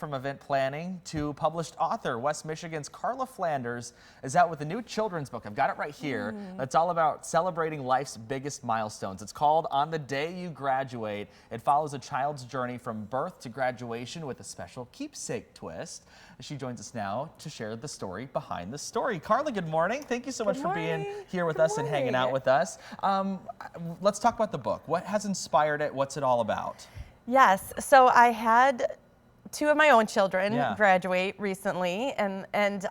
From event planning to published author, West Michigan's Carla Flanders is out with a new children's book. I've got it right here. That's all about celebrating life's biggest milestones. It's called On the Day You Graduate. It follows a child's journey from birth to graduation with a special keepsake twist. She joins us now to share the story behind the story. Carla, good morning. Thank you so much for being here with us and hanging out with us. Let's talk about the book. What has inspired it? What's it all about? Yes, so I had two of my own children graduate recently, and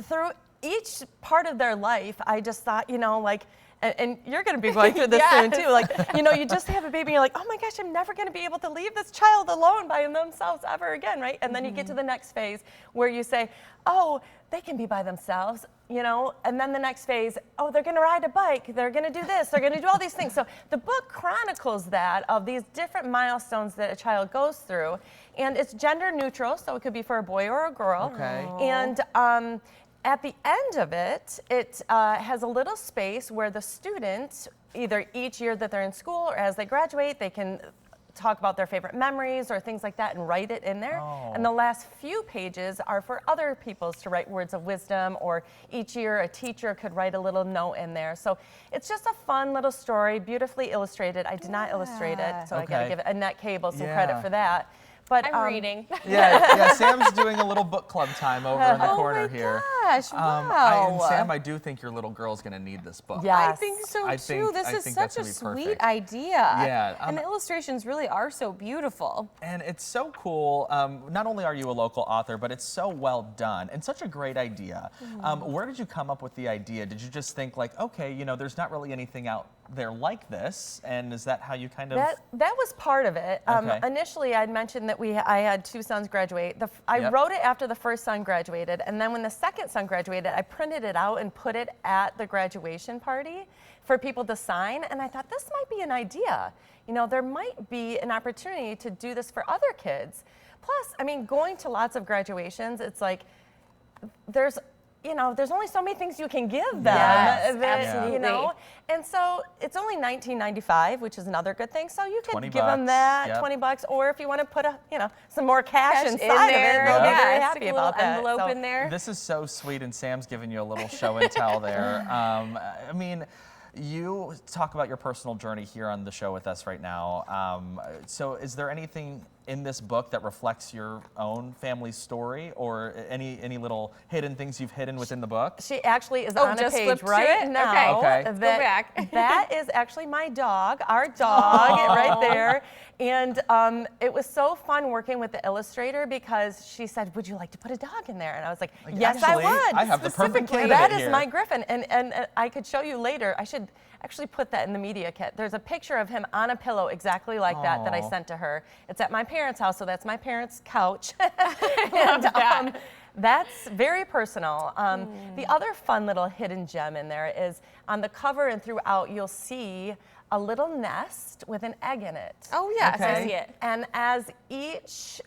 through each part of their life, I just thought, you know, like, and you're going to be going through this soon too, like, you know, you just have a baby and you're like, oh my gosh, I'm never going to be able to leave this child alone by themselves ever again, right? And then you get to the next phase where you say, oh, they can be by themselves, you know, and then the next phase, oh, they're going to ride a bike, they're going to do this, they're going to do all these things. So the book chronicles that of these different milestones that a child goes through, and it's gender neutral, so it could be for a boy or a girl. Okay. And at the end of it, it has a little space where the student, either each year that they're in school or as they graduate, they can talk about their favorite memories or things like that and write it in there. And the last few pages are for other people's to write words of wisdom, or each year a teacher could write a little note in there. So it's just a fun little story, beautifully illustrated. I did not illustrate it, so I got to give Annette Cable some credit for that. But I'm reading. Yeah, Sam's doing a little book club time over in the corner here. Gosh, wow. Sam, I do think your little girl's going to need this book. Yes. I think so I too. think This is that's such a gonna be sweet perfect. idea. Yeah, and the illustrations really are so beautiful. And it's so cool. Not only are you a local author, but it's so well done and such a great idea. Where did you come up with the idea? Did you just think like, okay, you know, there's not really anything out there like this, and is that how you kind of? That was part of it. Initially, I'd mentioned that I had two sons graduate. I wrote it after the first son graduated, and then when the second son graduated, I printed it out and put it at the graduation party for people to sign, and I thought this might be an idea. You know, there might be an opportunity to do this for other kids. Plus, I mean, going to lots of graduations, it's like there's only so many things you can give them. Yes, absolutely. You know? And so it's only $19.95, which is another good thing. So you could give $20, them that, $20, or if you want to put some more cash inside of it, they'll be very happy about that. Envelope in there. This is so sweet, and Sam's giving you a little show and tell there. I mean, you talk about your personal journey here on the show with us right now. So is there anything in this book that reflects your own family's story, or any little hidden things you've hidden within the book? She actually is on a page right now. Okay. Go back. That is actually my dog, our dog, right there. And it was so fun working with the illustrator because she said, would you like to put a dog in there? And I was like, yes, actually, I would. I have the perfect candidate That is here. my Griffin. And I could show you later. I should actually put that in the media kit. There's a picture of him on a pillow exactly like that I sent to her. It's at my parents' house, so that's my parents' couch. And that's very personal. The other fun little hidden gem in there is on the cover and throughout, you'll see a little nest with an egg in it. Oh yes, I see it. And as each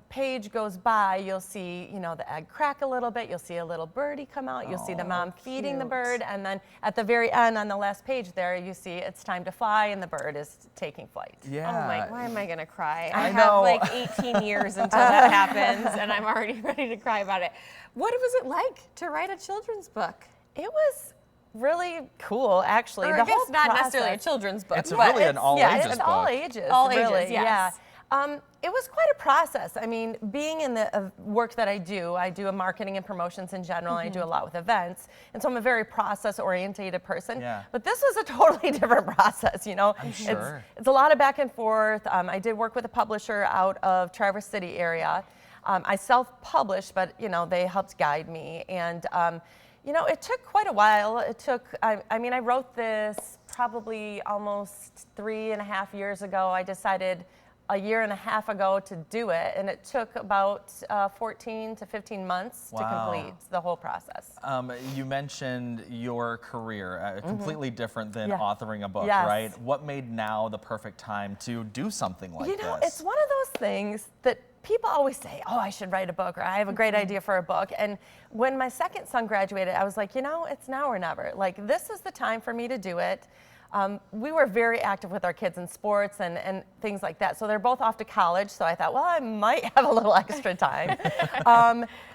page goes by, you'll see, you know, the egg crack a little bit. You'll see a little birdie come out. You'll see the mom feeding the bird, and then at the very end, on the last page there, you see it's time to fly, and the bird is taking flight. Yeah. Oh my, why am I gonna cry? I know. have like 18 years until that happens, and I'm already ready to cry about it. What was it like to write a children's book? It was really cool, actually. Or the I guess whole not process. necessarily a children's book. It's but really an all-ages it's book. all ages. All really, ages, yes. Yeah. It was quite a process. I mean, being in the work that I do a marketing and promotions in general. I do a lot with events, and so I'm a very process-oriented person. Yeah. But this was a totally different process. You know, I'm sure. It's a lot of back and forth. I did work with a publisher out of Traverse City area. I self-published, but you know, they helped guide me, and you know, it took quite a while. It took, I mean, I wrote this probably almost 3.5 years ago. I decided a year and a half ago to do it, and it took about 14 to 15 months to complete the whole process. You mentioned your career, completely different than authoring a book, Yes. right? What made now the perfect time to do something like this? You know, it's one of those things that people always say, oh, I should write a book, or I have a great idea for a book. And when my second son graduated, I was like, you know, it's now or never. Like, this is the time for me to do it. we were very active with our kids in sports and things like that. So they're both off to college. So I thought, well, I might have a little extra time.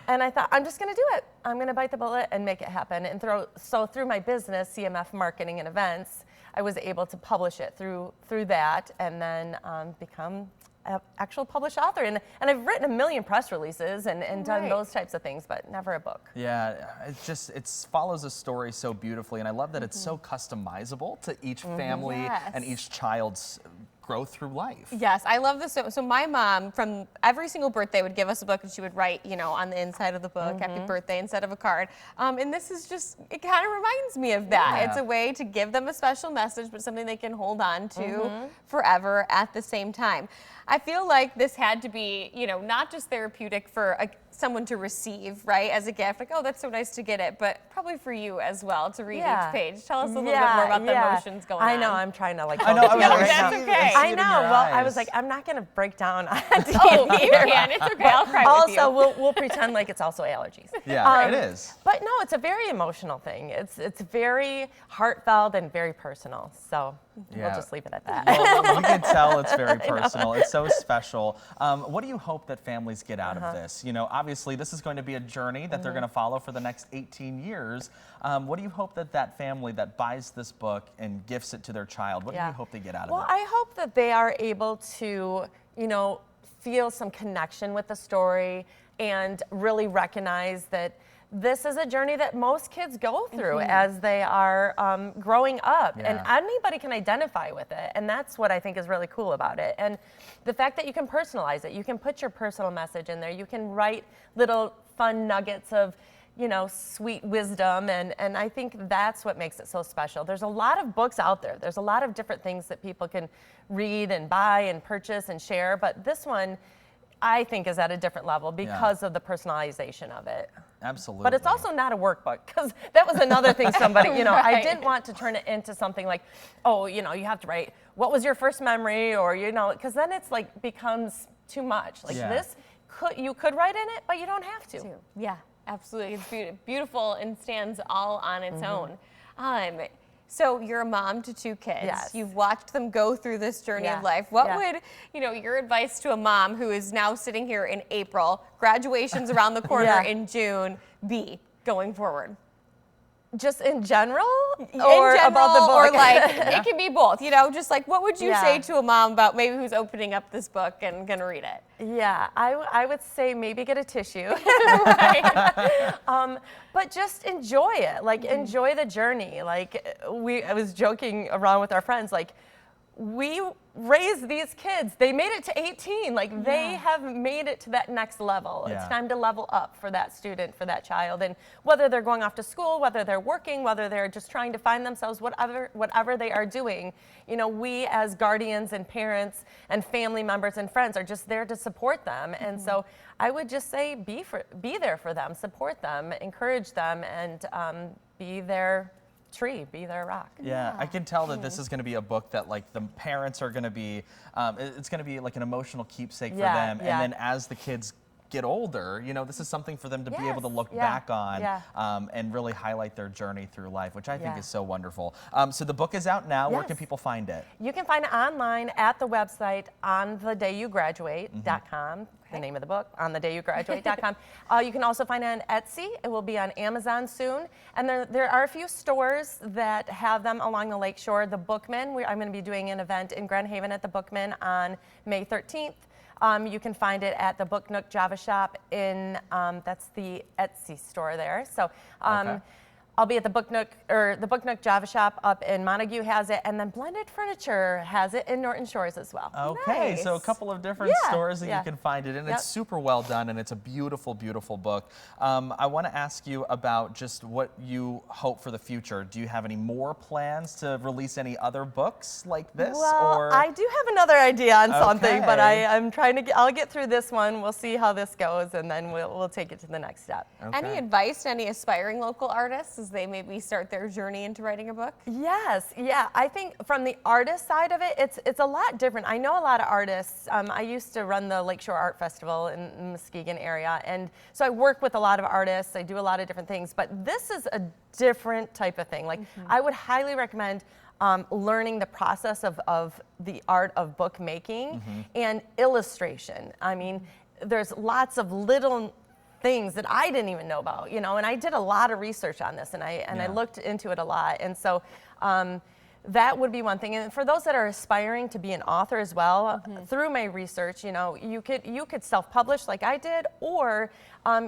And I thought, I'm just going to do it. I'm going to bite the bullet and make it happen. And through my business, CMF Marketing and Events, I was able to publish it through that, and then become an actual published author. And I've written a million press releases and done those types of things, but never a book. Yeah, it follows a story so beautifully, and I love that it's so customizable to each family and each child's growth through life. Yes, I love this. So my mom, from every single birthday, would give us a book, and she would write, on the inside of the book, happy birthday, instead of a card. And this is just, it kind of reminds me of that. Yeah. It's a way to give them a special message, but something they can hold on to forever at the same time. I feel like this had to be, not just therapeutic for someone to receive, right, as a gift, like, oh, that's so nice to get it, but probably for you as well to read each page. Tell us a little bit more about the emotions going on. I know, I'm trying to I know, that's okay. I know. Well, I was like, I'm not going to break down on TV. Oh, you can. It's okay. I'll cry with you. Also, we'll pretend like it's also allergies. Yeah, it is. But no, it's a very emotional thing. It's very heartfelt and very personal. So we'll just leave it at that. Well, we can tell it's very personal. It's so special. What do you hope that families get out of this? Obviously, this is going to be a journey that they're going to follow for the next 18 years. What do you hope that family that buys this book and gifts it to their child, what do you hope they get out of it? Well, I hope that they are able to, feel some connection with the story and really recognize that this is a journey that most kids go through as they are growing up, and anybody can identify with it, and that's what I think is really cool about it. And the fact that you can personalize it, you can put your personal message in there, you can write little fun nuggets of sweet wisdom, and I think that's what makes it so special. There's a lot of books out there. There's a lot of different things that people can read and buy and purchase and share, but this one I think is at a different level because of the personalization of it. Absolutely. But it's also not a workbook, because that was another thing somebody, I didn't want to turn it into something like, oh, you have to write, what was your first memory, or, because then it's like becomes too much. Like this, you could write in it, but you don't have to. Yeah, absolutely. It's beautiful and stands all on its own. So you're a mom to 2 kids. Yes. You've watched them go through this journey of life. What would, your advice to a mom who is now sitting here in April, graduation's around the corner in June, be going forward? Just in general? Or about the book? Or like, it can be both, just like, what would you say to a mom about maybe who's opening up this book and gonna read it? Yeah, I would say maybe get a tissue. But just enjoy it, like enjoy the journey. Like I was joking around with our friends, like we raised these kids. They made it to 18. Like they have made it to that next level. It's time to level up for that student, for that child. And whether they're going off to school, whether they're working, whether they're just trying to find themselves, whatever they are doing, we as guardians and parents and family members and friends are just there to support them. And so I would just say be there for them, support them, encourage them, and be their tree, be their rock. Yeah, I can tell that this is going to be a book that like the parents are going to be, it's going to be like an emotional keepsake for them. And then as the kids get older, this is something for them to be able to look back on and really highlight their journey through life, which I think is so wonderful. So the book is out now. Where can people find it? You can find it online at the website onthedayougraduate.com. The name of the book, onthedayougraduate.com. You can also find it on Etsy. It will be on Amazon soon. And there are a few stores that have them along the lakeshore. The Bookman, I'm going to be doing an event in Grand Haven at the Bookman on May 13th. You can find it at the Book Nook Java Shop that's the Etsy store there. So I'll be at the Book Nook Java Shop up in Montague has it, and then Blended Furniture has it in Norton Shores as well. Okay, so a couple of different stores that you can find it in. It's super well done, and it's a beautiful, beautiful book. I want to ask you about just what you hope for the future. Do you have any more plans to release any other books like this? Well, I do have another idea on something, but I'm trying to I'll get through this one. We'll see how this goes, and then we'll take it to the next step. Any advice to any aspiring local artists as they maybe start their journey into writing a book? Yes, I think from the artist side of it, it's a lot different. I know a lot of artists. I used to run the Lakeshore Art Festival in the Muskegon area, and so I work with a lot of artists. I do a lot of different things, but this is a different type of thing. Like I would highly recommend learning the process of the art of bookmaking and illustration. I mean, there's lots of little things that I didn't even know about, you know, and I did a lot of research on this, and I looked into it a lot, and so that would be one thing. And for those that are aspiring to be an author as well, through my research, you know, you could self-publish like I did, or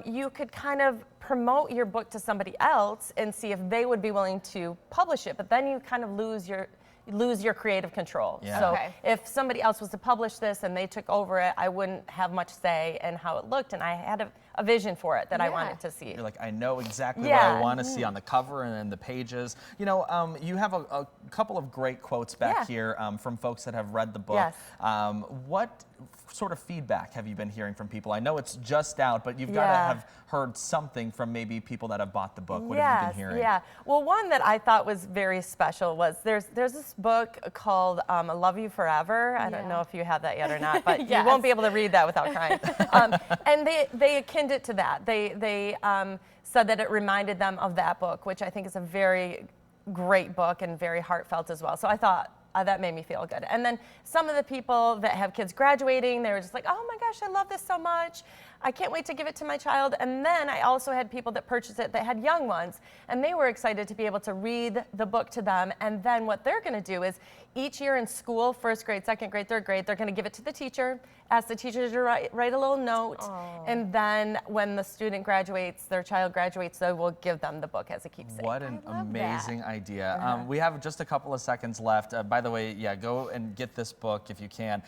you could kind of promote your book to somebody else and see if they would be willing to publish it. But then you kind of lose your creative control. Yeah. So Okay. if somebody else was to publish this and they took over it, I wouldn't have much say in how it looked, and I had a vision for it that I wanted to see. You're like, I know exactly what I want to see on the cover and in the pages. You know, you have a couple of great quotes back here from folks that have read the book. Yes. What sort of feedback have you been hearing from people? I know it's just out, but you've got to have heard something from maybe people that have bought the book. What have you been hearing? Yeah. Well, one that I thought was very special was there's this book called I Love You Forever. I don't know if you have that yet or not, but you won't be able to read that without crying. And they akined it to that. They said that it reminded them of that book, which I think is a very great book and very heartfelt as well. So I thought that made me feel good. And then some of the people that have kids graduating, they were just like, oh my gosh, I love this so much. I can't wait to give it to my child. And then I also had people that purchased it that had young ones, and they were excited to be able to read the book to them. And then what they're going to do is each year in school, first grade, second grade, third grade, they're going to give it to the teacher, ask the teacher to write a little note. And then when the student graduates, their child graduates, they will give them the book as a keepsake. What an amazing idea. We have just a couple of seconds left. By the way, go and get this book if you can.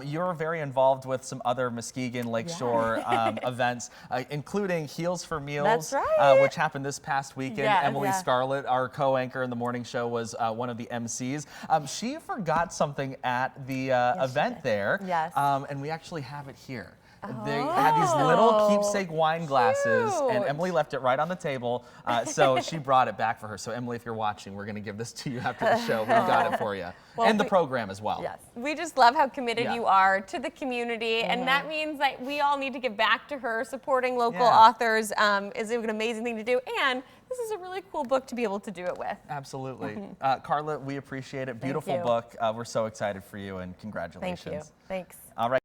You're very involved with some other Muskegon Lakeshore events, including Heels for Meals, That's right. which happened this past weekend. Emily Scarlett, our co-anchor in the morning show, was one of the MCs. She forgot something at the event there, and we actually have it here. They had these little keepsake wine glasses, and Emily left it right on the table, so she brought it back for her. So Emily, if you're watching, we're going to give this to you after the show. We've got it for you, and the program as well. Yes. We just love how committed you are to the community, and that means that we all need to give back to her. Supporting local authors is an amazing thing to do, and this is a really cool book to be able to do it with. Absolutely. Carla, we appreciate it. Beautiful book. We're so excited for you, and congratulations. Thank you. Thanks. All right.